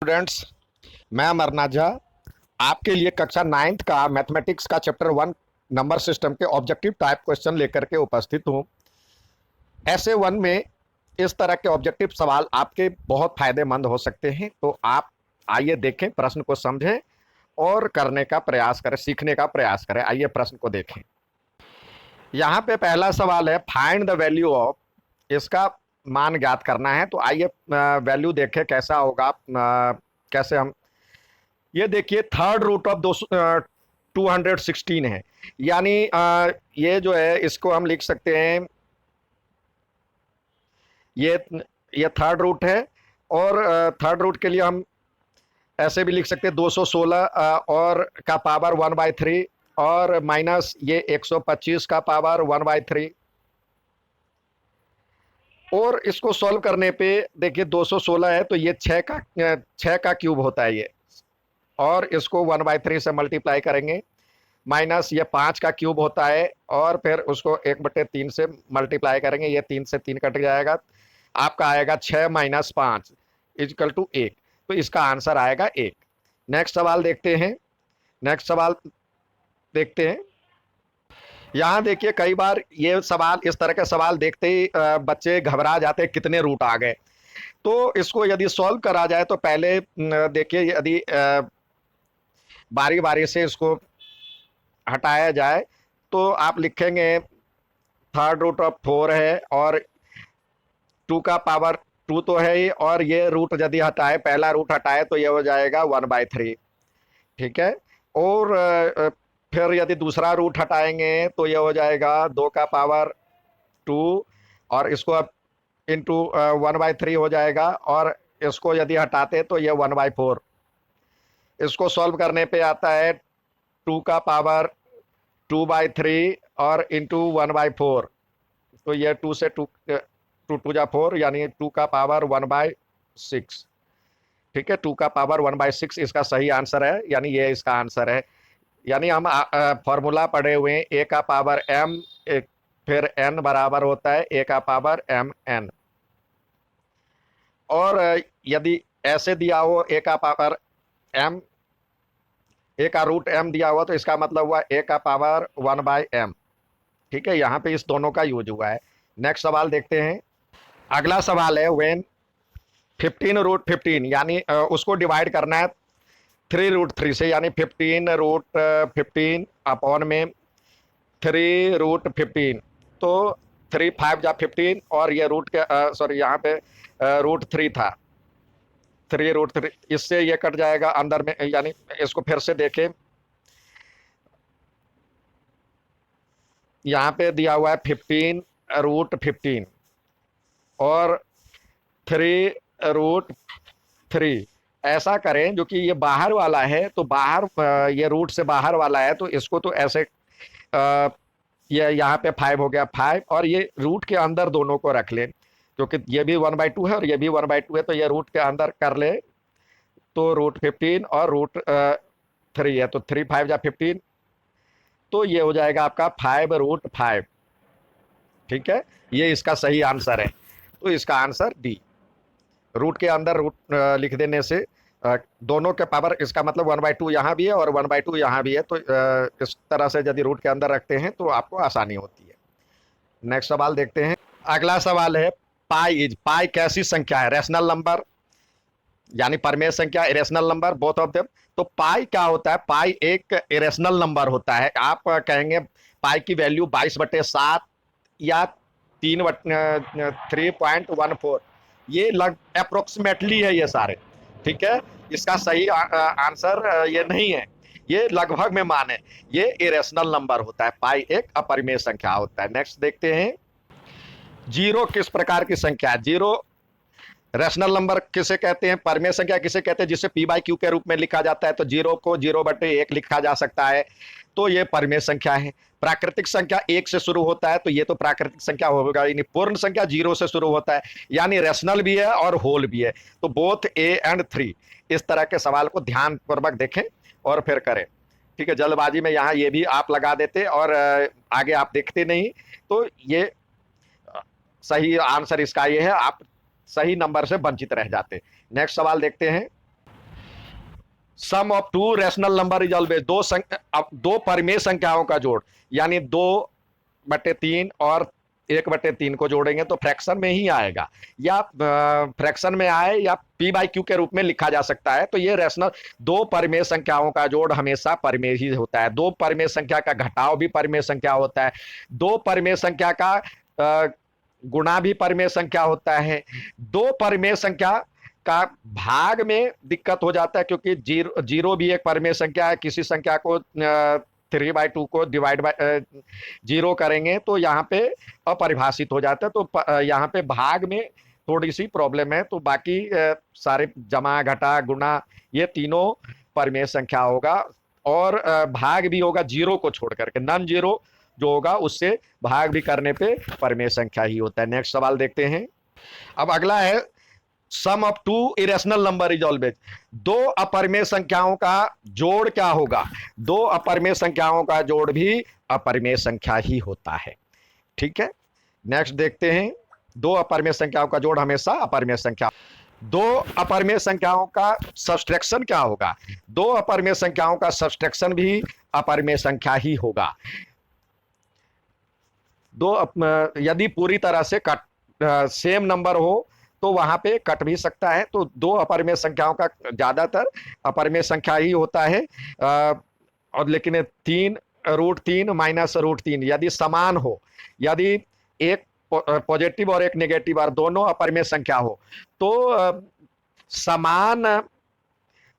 Students, मैं अमरनाथ झा आपके लिए कक्षा 9th का मैथमेटिक्स का चैप्टर 1 नंबर सिस्टम के ऑब्जेक्टिव टाइप क्वेश्चन लेकर के उपस्थित हूँ। ऐसे वन में इस तरह के ऑब्जेक्टिव सवाल आपके बहुत फायदेमंद हो सकते हैं, तो आप आइए देखें, प्रश्न को समझें और करने का प्रयास करें, सीखने का प्रयास करें। आइए प्रश्न को देखें। यहाँ पे पहला सवाल है, फाइंड द वैल्यू ऑफ, इसका मान ज्ञात करना है। तो आइए वैल्यू देखें कैसा होगा। कैसे हम, ये देखिए थर्ड रूट ऑफ 216 है, यानी ये जो है इसको हम लिख सकते हैं, ये ये थर्ड रूट है। और थर्ड रूट के लिए हम ऐसे भी लिख सकते हैं 216 और का पावर 1/3 और माइनस ये 125 का पावर 1/3। और इसको सॉल्व करने पे देखिए 216 है तो ये 6 का क्यूब होता है ये, और इसको 1/3 से मल्टीप्लाई करेंगे, माइनस ये 5 का क्यूब होता है और फिर उसको 1/3 से मल्टीप्लाई करेंगे, ये 3 से 3 कट जाएगा, आपका आएगा 6 - 5 इक्वल टू 1। तो इसका आंसर आएगा 1। नेक्स्ट सवाल देखते हैं। नेक्स्ट सवाल देखते हैं। यहाँ देखिए कई बार ये सवाल, इस तरह के सवाल देखते ही बच्चे घबरा जाते हैं, कितने रूट आ गए। तो इसको यदि सॉल्व करा जाए तो पहले देखिए, यदि बारी बारी से इसको हटाया जाए तो आप लिखेंगे थर्ड रूट ऑफ 4 है और 2 का पावर 2 तो है ही, और ये रूट यदि हटाए, पहला रूट हटाए तो ये हो जाएगा 1/3। ठीक है। और फिर यदि दूसरा रूट हटाएंगे तो ये हो जाएगा 2 का पावर 2, और इसको अब इंटू 1/3 हो जाएगा, और इसको यदि हटाते तो ये 1/4। इसको सॉल्व करने पे आता है 2 का पावर 2/3 और इंटू 1/4। तो ये 2 से 2 2 जा 4, यानी 2 का पावर 1/6। ठीक है, 2 का पावर 1/6 इसका सही आंसर है, यानी ये इसका आंसर है। यानी हम फॉर्मूला पढ़े हुए हैं, ए का पावर m, फिर n बराबर होता है a का पावर mn। और यदि ऐसे दिया हो a का पावर m, a का रूट m दिया हुआ, तो इसका मतलब हुआ a का पावर 1/m। ठीक है, यहाँ पे इस दोनों का यूज हुआ है। नेक्स्ट सवाल देखते हैं। अगला सवाल है, व्हेन 15√15, यानी उसको डिवाइड करना है 3√3 से, यानी 15√15 अपॉन में 3√15। तो 3 5 जा 15, और ये रूट के सॉरी यहाँ पे √3 था, 3√3, इससे ये कट जाएगा अंदर में। यानी इसको फिर से देखें, यहाँ पे दिया हुआ है 15√15 और 3√3। ऐसा करें जो कि ये बाहर वाला है, तो बाहर ये रूट से बाहर वाला है, तो इसको तो ऐसे ये यहाँ पे 5 हो गया 5, और ये रूट के अंदर दोनों को रख लें, क्योंकि ये भी 1/2 है और ये भी 1/2 है, तो ये रूट के अंदर कर ले। तो √15 और √3 है, तो 3 5 जा 15, तो ये हो जाएगा आपका 5√5। ठीक है, ये इसका सही आंसर है। तो इसका आंसर डी। रूट के अंदर रूट लिख देने से दोनों के पावर, इसका मतलब 1/2 यहाँ भी है और 1/2 यहाँ भी है, तो इस तरह से यदि रूट के अंदर रखते हैं तो आपको आसानी होती है। नेक्स्ट सवाल देखते हैं। अगला सवाल है, पाई कैसी संख्या है? रैशनल नंबर, यानी परमेय संख्या, irrational number, both of them. तो पाई क्या होता है? पाई एक इरेशनल नंबर होता है। आप कहेंगे पाई की वैल्यू 22/7 या 3.14, ये लग अप्रोक्सीमेटली है ये सारे। ठीक है, इसका सही आंसर ये नहीं है, ये लगभग में मान है, ये इरेशनल नंबर होता है। पाई एक अपरिमेय संख्या होता है। नेक्स्ट देखते हैं, जीरो किस प्रकार की संख्या है? जीरो रैशनल नंबर किसे कहते हैं? परमेय संख्या किसे कहते हैं? जिसे p/q के रूप में लिखा जाता है, तो जीरो को 0/1 लिखा जा सकता है, तो ये परमेय संख्या है। प्राकृतिक संख्या 1 से शुरू होता है, तो ये तो प्राकृतिक संख्या होगा, यानी पूर्ण संख्या 0 से शुरू होता है, यानी रैशनल भी है और होल भी है। तो बोथ a एंड 3। इस तरह के सवाल को ध्यानपूर्वक देखें और फिर करें। ठीक है, जल्दबाजी में यहाँ ये भी आप लगा देते और आगे आप देखते नहीं, तो ये सही आंसर इसका ये है, आप सही नंबर से वंचित रह जाते। नेक्स्ट सवाल देखते हैं। Sum of two rational number is always दो परिमेय संख्याओं का जोड़, यानी 2/3 और 1/3 को जोड़ेंगे तो फ्रैक्शन में ही आएगा, या फ्रैक्शन में आए या पी बाई क्यू के रूप में लिखा जा सकता है। तो ये रैशनल दो परिमेय संख्याओं का जोड़ हमेशा परिमेय ही होता है। दो परिमेय संख्या का घटाव भी परिमेय संख्या होता है। दो परिमेय संख्या का गुणा भी परिमेय संख्या होता है। दो परिमेय संख्या का भाग में दिक्कत हो जाता है, क्योंकि जीरो भी एक परिमेय संख्या है। किसी संख्या को 3/2 को डिवाइड बाय 0 करेंगे तो यहाँ पे अपरिभाषित हो जाता है। तो यहाँ पे भाग में थोड़ी सी प्रॉब्लम है। तो बाकी सारे जमा घटा गुणा ये तीनों परिमेय संख्या होगा, और भाग भी होगा जीरो को छोड़ करके। नॉन जीरो जो होगा उससे भाग भी करने पे परिमेय संख्या ही होता है। नेक्स्ट सवाल देखते हैं। अब अगला है sum of two irrational number is always, दो अपरिमेय संख्याओं का जोड़ क्या होगा? दो अपरिमेय संख्याओं का जोड़ भी अपरिमेय संख्या ही होता है। ठीक है, नेक्स्ट देखते हैं। दो अपरिमेय संख्याओं का जोड़ हमेशा अपरिमेय संख्या। दो अपरिमेय संख्याओं का सब्सट्रैक्शन क्या होगा? दो अपरिमेय संख्याओं का सब्सट्रैक्शन भी अपरिमेय संख्या ही होगा। यदि पूरी तरह से सेम नंबर हो तो वहां पे कट भी सकता है। तो दो अपरिमेय संख्याओं का ज्यादातर अपरिमेय संख्या ही होता है। और लेकिन 3√3 माइनस √3 यदि समान हो, यदि एक पॉजिटिव और एक नेगेटिव और दोनों अपरिमेय संख्या हो, तो समान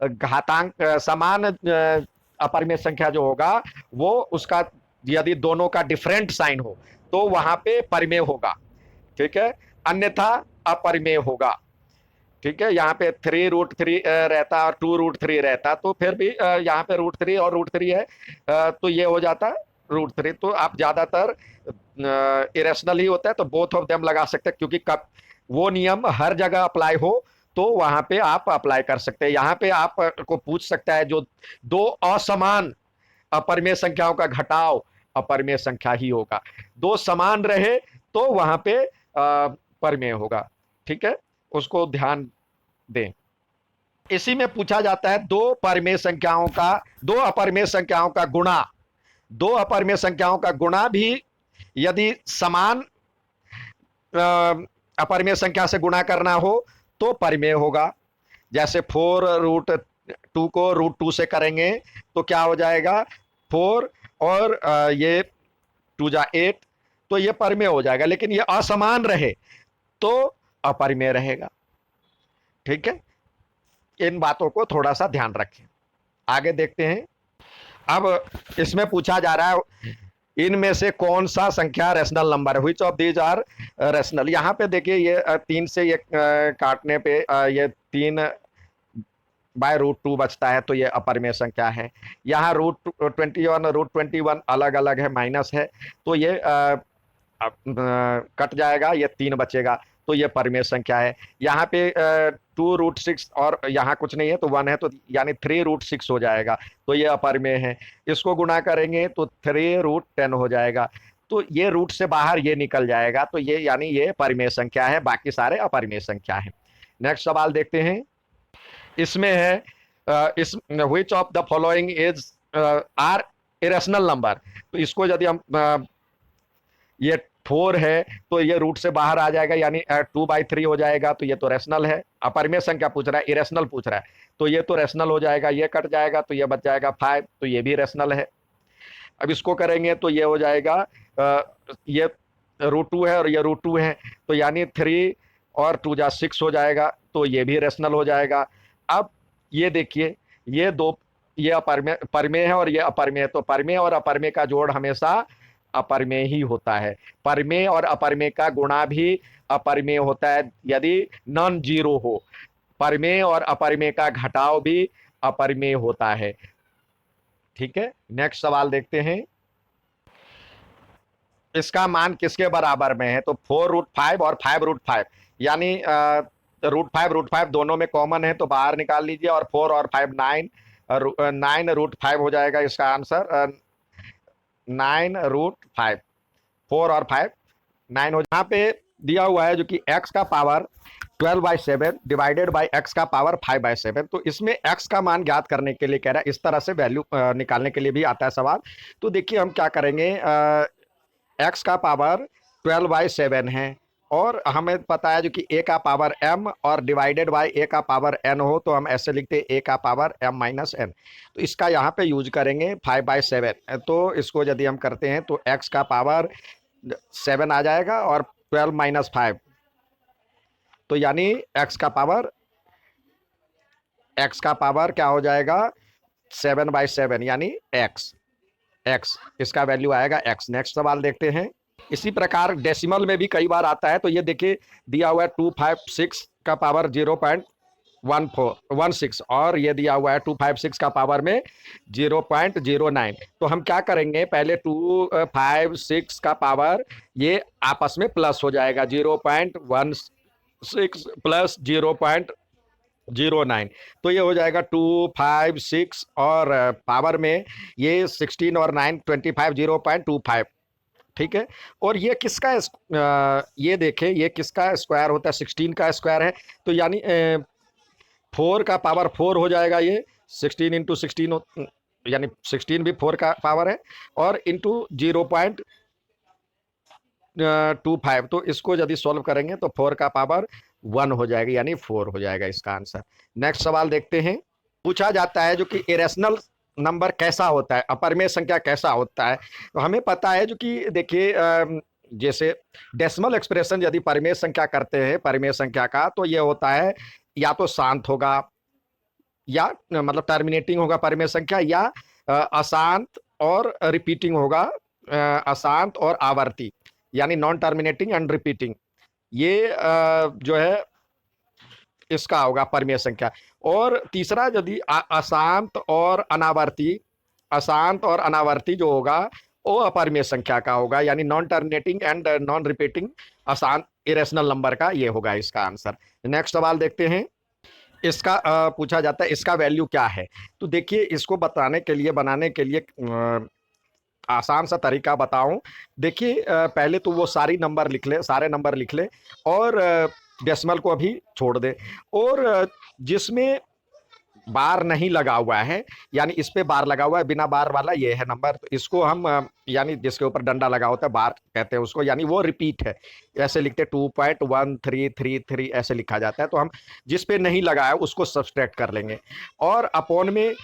घातांक समान अपरिमेय संख्या जो होगा वो उसका यदि दोनों का डिफरेंट साइन हो तो वहां पे परिमेय होगा। ठीक है, अन्यथा अपरिमेय होगा। ठीक है, यहाँ पे 3√3 रहता और 2√3 रहता तो फिर भी यहाँ पे √3 और √3 है, तो ये हो जाता √3। तो आप ज्यादातर इरेशनल ही होता है तो बोथ ऑफ देम लगा सकते हैं, क्योंकि कब वो नियम हर जगह अप्लाई हो तो वहां पे आप अप्लाई कर सकते हैं। यहाँ पे आप को पूछ सकता है जो दो असमान अपरिमेय संख्याओं का घटाव अपरिमेय संख्या ही होगा। दो समान रहे तो वहां पे परिमेय होगा। ठीक है, उसको ध्यान दें। इसी में पूछा जाता है दो अपरिमेय संख्याओं का गुणा। दो अपरिमेय संख्याओं का गुणा भी यदि समान अपरिमेय संख्या से गुणा करना हो तो परिमेय होगा। जैसे 4√2 को √2 से करेंगे तो क्या हो जाएगा 4 और ये 2 8, तो ये परिमेय हो जाएगा। लेकिन ये असमान रहे तो अपरिमेय रहेगा। ठीक है, इन बातों को थोड़ा सा ध्यान रखें। आगे देखते हैं। अब इसमें पूछा जा रहा है इनमें से कौन सा संख्या रैशनल नंबर है, which of these are rational. यहाँ पे देखिए ये 3 से ये काटने पे ये 3/√2 बचता है तो ये अपरिमेय संख्या है। यहाँ √20 और √21 अलग अलग है, माइनस है, तो ये कट जाएगा, ये 3 बचेगा तो ये परिमेय संख्या है। यहाँ पे 2√6 और यहाँ कुछ नहीं है तो 1 है, तो यानी 3√6 हो जाएगा तो ये अपरिमेय है। इसको गुणा करेंगे तो 3√10 हो जाएगा, तो ये रूट से बाहर ये निकल जाएगा, तो ये यानी ये परिमेय संख्या है, बाकी सारे अपरिमेय संख्या है। नेक्स्ट सवाल देखते हैं। इसमें है इस which of the following is are irrational number. तो इसको यदि हम ये 4 है तो ये रूट से बाहर आ जाएगा, यानी 2/3 हो जाएगा, तो ये तो रैशनल है। अपरिमेय संख्या पूछ रहा है, इरेशनल पूछ रहा है, तो ये तो रैशनल हो जाएगा। ये कट जाएगा तो ये बच जाएगा 5, तो ये भी रैशनल है। अब इसको करेंगे तो ये हो जाएगा ये √2 है और ये √2 है, तो यानी 3 और 2 6 हो जाएगा, तो ये भी रैशनल हो जाएगा। अब ये देखिए ये दो, ये परिमेय है और ये अपरिमेय है, तो परिमेय और अपरिमेय का जोड़ हमेशा अपरिमेय ही होता है। परिमेय और अपरिमेय का गुणा भी अपरिमेय होता है यदि नॉन जीरो हो। परिमेय और अपरिमेय का घटाव भी अपरिमेय होता है। ठीक है, नेक्स्ट सवाल देखते हैं। इसका मान किसके बराबर में है? तो 4√5 और 5√5, यानी √5 दोनों में कॉमन है तो बाहर निकाल लीजिए, और 4 और 5 9√5 हो जाएगा इसका आंसर। 9√5, 4 और 5 9 हो। यहाँ पे दिया हुआ है जो कि x का पावर 12/7 डिवाइडेड बाई एक्स का पावर 5/7। तो इसमें एक्स का मान ज्ञात करने के लिए कह रहा है, इस तरह से वैल्यू निकालने के लिए भी आता है सवाल। तो देखिए हम क्या करेंगे, एक्स का पावर 12/7 है और हमें पता है जो कि ए का पावर एम और डिवाइडेड बाय ए का पावर एन हो, तो हम ऐसे लिखते हैं ए का पावर एम माइनस एन। तो इसका यहाँ पे यूज करेंगे 5/7। तो इसको यदि हम करते हैं तो एक्स का पावर 7 आ जाएगा और 12 माइनस 5, तो यानी एक्स का पावर क्या हो जाएगा 7/7 यानी एक्स। इसका वैल्यू आएगा एक्स। नेक्स्ट सवाल देखते हैं। इसी प्रकार डेसिमल में भी कई बार आता है। तो ये देखिए दिया हुआ है 256 का पावर 0.16 और ये दिया हुआ है 256 का पावर में 0.09। तो हम क्या करेंगे, पहले 256 का पावर ये आपस में प्लस हो जाएगा, 0.16 प्लस 0.09, तो ये हो जाएगा 256 और पावर में ये 16 और 9 25, 0.25। ठीक है। और ये किसका ये देखें ये किसका स्क्वायर होता है, 16 का स्क्वायर है। तो यानी 4 का पावर 4 हो जाएगा, ये 16 इंटू 16 यानी 16 भी 4 का पावर है और इंटू 0.25। तो इसको यदि सॉल्व करेंगे तो 4 का पावर 1 हो जाएगा, यानी 4 हो जाएगा इसका आंसर। नेक्स्ट सवाल देखते हैं। पूछा जाता है जो कि इरेशनल नंबर कैसा होता है, अपरिमेय संख्या कैसा होता है। तो हमें पता है जो कि देखिए जैसे डेसिमल एक्सप्रेशन यदि परिमेय संख्या करते हैं परिमेय संख्या का, तो ये होता है या तो शांत होगा या मतलब टर्मिनेटिंग होगा परिमेय संख्या, या अशांत और रिपीटिंग होगा, अशांत और आवर्ती यानी नॉन टर्मिनेटिंग एंड रिपीटिंग। ये जो है इसका होगा परिमेय संख्या। और तीसरा यदि अशांत और अनावर्ती जो होगा वो अपरिमेय संख्या का होगा, यानी non terminating and non repeating अशांत इरेशनल नंबर का ये होगा इसका आंसर। नेक्स्ट सवाल देखते हैं। इसका पूछा जाता है इसका वैल्यू क्या है। तो देखिए इसको बनाने के लिए आसान सा तरीका बताऊं। देखिए पहले तो वो सारे नंबर लिख ले और डेसिमल को अभी छोड़ दे, और जिसमें बार नहीं लगा हुआ है, यानी इस पे बार लगा हुआ है बिना बार वाला ये है नंबर, तो इसको हम यानी जिसके ऊपर डंडा लगा होता है बार कहते हैं उसको, यानी वो रिपीट है, ऐसे लिखते 2.1333 ऐसे लिखा जाता है। तो हम जिस पे नहीं लगा है उसको सब्सट्रैक्ट कर लेंगे और अपॉन में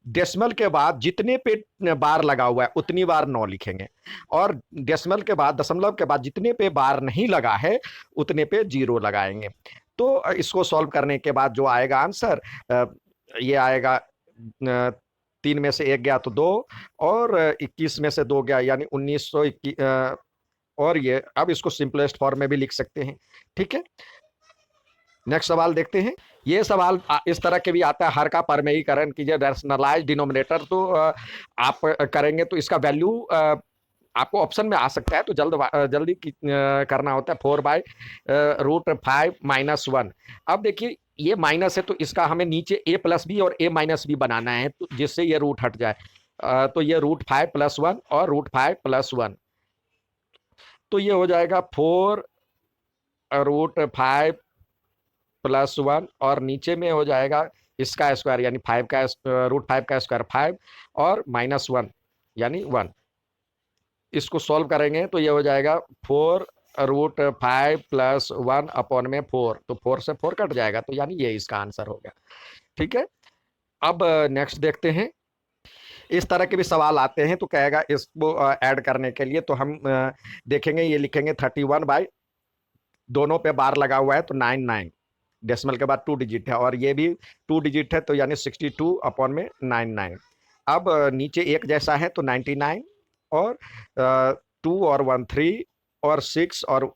डेसिमल के बाद जितने पे बार लगा हुआ है उतनी बार 9 लिखेंगे, और डेसिमल के बाद दशमलव के बाद जितने पे बार नहीं लगा है उतने पे 0 लगाएंगे। तो इसको सॉल्व करने के बाद जो आएगा आंसर ये आएगा 3 में से 1 गया तो 2 और 21 में से 2 गया यानी 1921। और ये अब इसको सिंपलेस्ट फॉर्म में भी लिख सकते हैं। ठीक है। नेक्स्ट सवाल देखते हैं। ये सवाल इस तरह के भी आता है, हर का परमेयीकरण कीजिए रैशनलाइज्ड डिनोमिनेटर। तो आप करेंगे तो इसका वैल्यू आपको ऑप्शन में आ सकता है, तो जल्दी करना होता है 4/√5 - 1। अब देखिए ये माइनस है तो इसका हमें नीचे a प्लस बी और a माइनस बी बनाना है, तो जिससे ये रूट हट जाए। तो ये √5 + 1 और √5 + 1, तो ये हो जाएगा 4√5 + 1 और नीचे में हो जाएगा इसका स्क्वायर यानी 5 का √5 का स्क्वायर 5 और -1 यानी 1। इसको सॉल्व करेंगे तो ये हो जाएगा 4√5 + 1 अपॉन में 4, तो 4 से 4 कट जाएगा, तो यानी ये इसका आंसर हो गया। ठीक है। अब नेक्स्ट देखते हैं। इस तरह के भी सवाल आते हैं, तो कहेगा इसको ऐड करने के लिए, तो हम देखेंगे ये लिखेंगे 31 बाई, दोनों पे बार लगा हुआ है तो 99, डेसिमल के बाद 2 डिजिट है और ये भी 2 डिजिट है, तो यानी 62 अपॉन में 99। अब नीचे एक जैसा है तो 99 और 2 और 1 3 और 6 और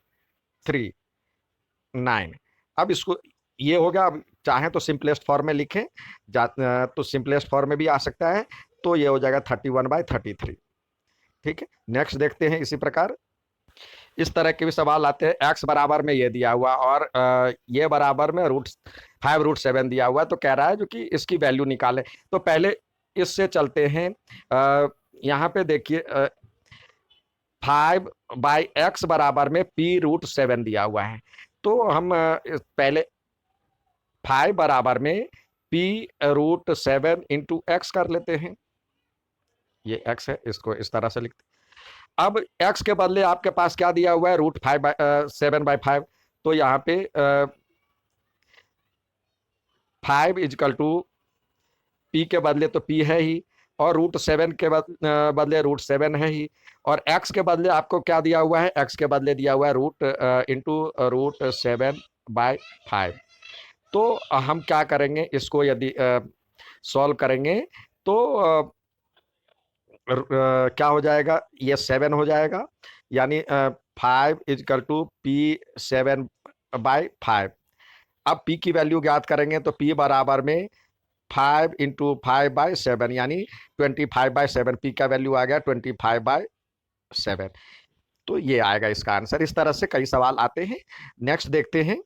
3 9। अब इसको ये हो गया। अब चाहें तो सिंपलेस्ट फॉर्म में लिखें, तो सिंपलेस्ट फॉर्म में भी आ सकता है, तो ये हो जाएगा 31/33। ठीक है। नेक्स्ट देखते हैं। इसी प्रकार इस तरह के भी सवाल आते हैं। x बराबर में ये दिया हुआ और ये बराबर में √5√7 दिया हुआ, तो कह रहा है जो कि इसकी वैल्यू निकालें। तो पहले इससे चलते हैं। यहाँ पे देखिए 5/x बराबर में p√7 दिया हुआ है, तो हम पहले 5 बराबर में p√7 इंटू एक्स कर लेते हैं। ये x है, इसको इस तरह से लिखते हैं। अब x के बदले आपके पास क्या दिया हुआ है, √7/5। तो यहाँ पे 5 इजकल टू p के बदले तो p है ही, और √7 के बदले √7 है ही, और x के बदले आपको क्या दिया हुआ है, x के बदले दिया हुआ है रूट इंटू √7/5। तो हम क्या करेंगे, इसको यदि सॉल्व करेंगे तो क्या हो जाएगा, ये 7 हो जाएगा, यानी 5 इजकल टू p7/5। अब p की वैल्यू ज्ञात करेंगे तो p बराबर में 5 इंटू 5/7, यानी 25/7। p का वैल्यू आ गया 25/7। तो ये आएगा इसका आंसर। इस तरह से कई सवाल आते हैं। नेक्स्ट देखते हैं।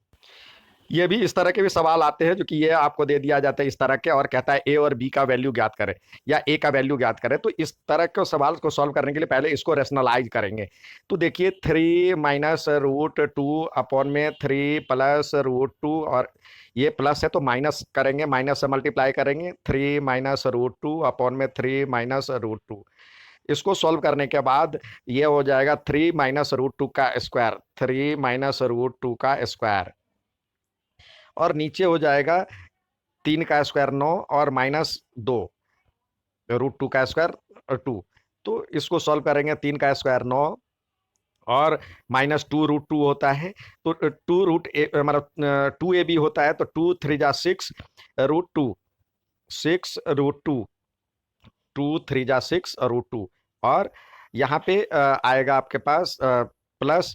ये भी इस तरह के भी सवाल आते हैं जो कि ये आपको दे दिया जाता है इस तरह के, और कहता है ए और बी का वैल्यू ज्ञात करें या ए का वैल्यू ज्ञात करें। तो इस तरह के सवाल को सॉल्व करने के लिए पहले इसको रेशनलाइज करेंगे। तो देखिए 3 माइनस √2 अपॉन में 3 प्लस √2, और ये प्लस है तो माइनस करेंगे, माइनस से मल्टीप्लाई करेंगे, 3 माइनस √2 अपॉन में 3 माइनस √2। इसको सॉल्व करने के बाद ये हो जाएगा 3 माइनस √2 का स्क्वायर, 3 माइनस √2 का स्क्वायर, और नीचे हो जाएगा 3 का स्क्वायर 9, और -2 √2 का स्क्वायर 2। तो इसको सॉल्व करेंगे, 3 का स्क्वायर 9 और -2 √2 होता है, तो 2 रूट मतलब 2ab होता है, तो 2 3 जा 6 √2, 6 √2, 2 3 जा 6 √2, और यहाँ पे आएगा आपके पास प्लस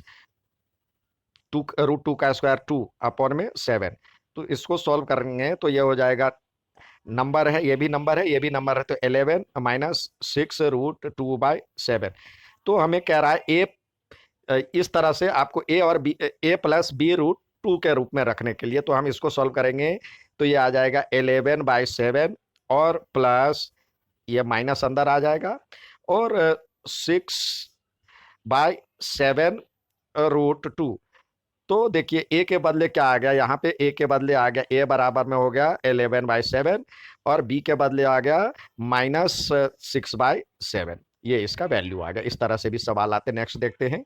2 √2 का स्क्वायर 2 अपॉन में 7। तो इसको सॉल्व करेंगे तो ये हो जाएगा, नंबर है, ये भी नंबर है, ये भी नंबर है, तो 11 माइनस 6 √2/7। तो हमें कह रहा है इस तरह से आपको ए और बी, ए प्लस बी √2 के रूप में रखने के लिए। तो हम इसको सॉल्व करेंगे तो ये आ जाएगा 11/7, और प्लस ये माइनस अंदर आ जाएगा, और 6/7 √2। तो देखिए ए के बदले क्या आ गया, यहाँ पे ए के बदले आ गया, ए बराबर में हो गया 11/7, और बी के बदले आ गया -6/7। ये इसका वैल्यू आ गया। इस तरह से भी सवाल आते। नेक्स्ट देखते हैं।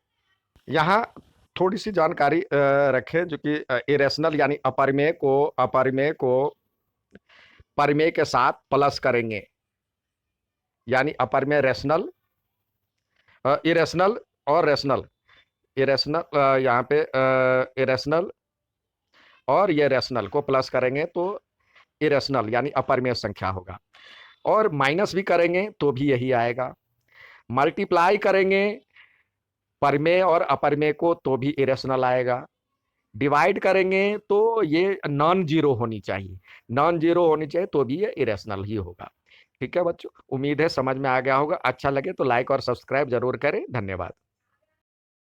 यहाँ थोड़ी सी जानकारी रखें, जो कि इरेशनल यानी अपरिमेय को परिमेय के साथ प्लस करेंगे, यानी अपरिमेय रेशनल, इरेशनल और रेशनल। इरेशनल यहाँ पे इरेशनल और ये रेशनल को प्लस करेंगे तो इरेशनल यानी अपरिमेय संख्या होगा, और माइनस भी करेंगे तो भी यही आएगा। मल्टीप्लाई करेंगे परिमेय और अपरिमेय को तो भी इरेशनल आएगा। डिवाइड करेंगे तो ये नॉन जीरो होनी चाहिए, नॉन जीरो होनी चाहिए तो भी ये इरेशनल ही होगा। ठीक है बच्चों, उम्मीद है समझ में आ गया होगा। अच्छा लगे तो लाइक और सब्सक्राइब जरूर करें। धन्यवाद।